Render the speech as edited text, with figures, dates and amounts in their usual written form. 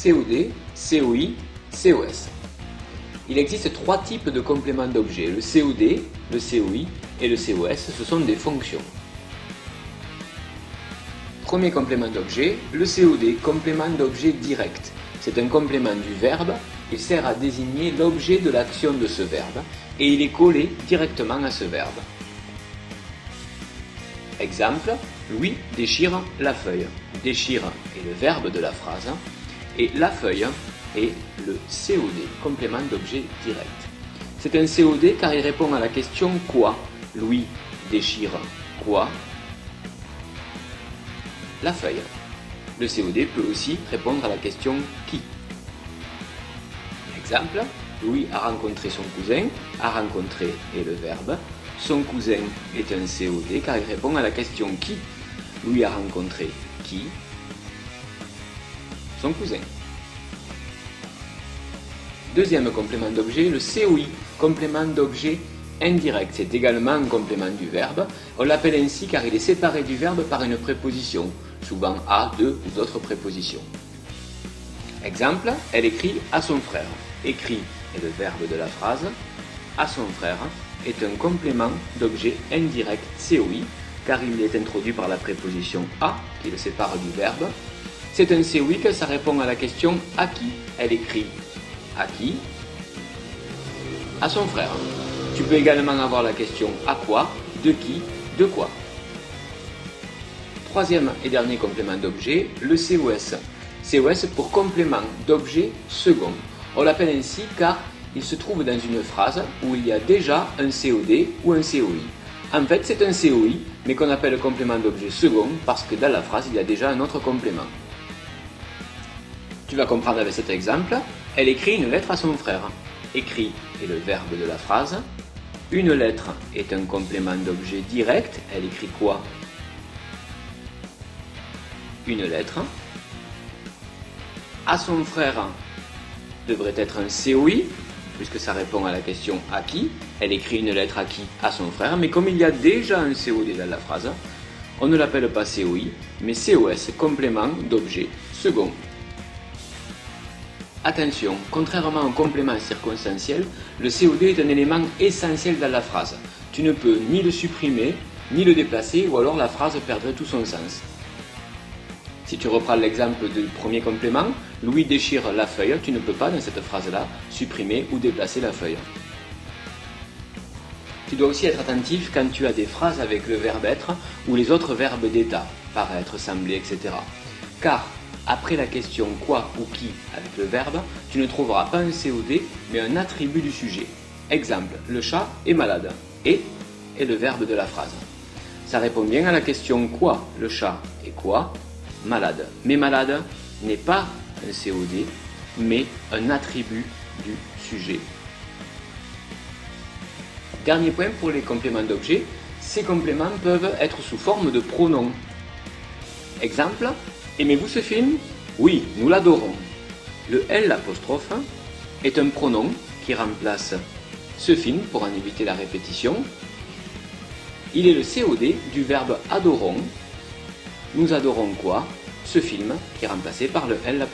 COD, COI, COS. Il existe trois types de compléments d'objet, le COD, le COI et le COS, ce sont des fonctions. Premier complément d'objet, le COD, complément d'objet direct. C'est un complément du verbe, il sert à désigner l'objet de l'action de ce verbe et il est collé directement à ce verbe. Exemple, Louis déchire la feuille. Déchire est le verbe de la phrase et la feuille est le COD, complément d'objet direct. C'est un COD car il répond à la question quoi. Louis déchire quoi? La feuille. Le COD peut aussi répondre à la question qui. Exemple, Louis a rencontré son cousin, a rencontré est le verbe. Son cousin est un COD car il répond à la question qui. Louis a rencontré qui? Son cousin. Deuxième complément d'objet, le COI, complément d'objet indirect. C'est également un complément du verbe. On l'appelle ainsi car il est séparé du verbe par une préposition, souvent à, de ou d'autres prépositions. Exemple, elle écrit à son frère. Écrit est le verbe de la phrase. À son frère est un complément d'objet indirect COI car il est introduit par la préposition à qui le sépare du verbe. C'est un COI car ça répond à la question à qui. Elle écrit à qui? À son frère. Tu peux également avoir la question à quoi, de qui, de quoi. Troisième et dernier complément d'objet, le COS. COS pour complément d'objet second. On l'appelle ainsi car il se trouve dans une phrase où il y a déjà un COD ou un COI. En fait, c'est un COI, mais qu'on appelle complément d'objet second parce que dans la phrase, il y a déjà un autre complément. Tu vas comprendre avec cet exemple. Elle écrit une lettre à son frère. Écrit est le verbe de la phrase. Une lettre est un complément d'objet direct. Elle écrit quoi? Une lettre. À son frère devrait être un COI, puisque ça répond à la question à qui. Elle écrit une lettre à qui? À son frère. Mais comme il y a déjà un COD dans la phrase, on ne l'appelle pas COI, mais COS, complément d'objet second. Attention, contrairement au complément circonstanciel, le COD est un élément essentiel dans la phrase. Tu ne peux ni le supprimer, ni le déplacer, ou alors la phrase perdrait tout son sens. Si tu reprends l'exemple du premier complément, Louis déchire la feuille, tu ne peux pas dans cette phrase-là supprimer ou déplacer la feuille. Tu dois aussi être attentif quand tu as des phrases avec le verbe être ou les autres verbes d'état, paraître, sembler, etc. Car après la question quoi ou qui avec le verbe, tu ne trouveras pas un COD mais un attribut du sujet. Exemple, le chat est malade. Et est le verbe de la phrase. Ça répond bien à la question quoi, le chat est quoi? Malade. Mais malade n'est pas un COD mais un attribut du sujet. Dernier point pour les compléments d'objet, ces compléments peuvent être sous forme de pronoms. Exemple, aimez-vous ce film? Oui, nous l'adorons. Le L' est un pronom qui remplace ce film pour en éviter la répétition. Il est le COD du verbe adorons. Nous adorons quoi? Ce film qui est remplacé par le L'.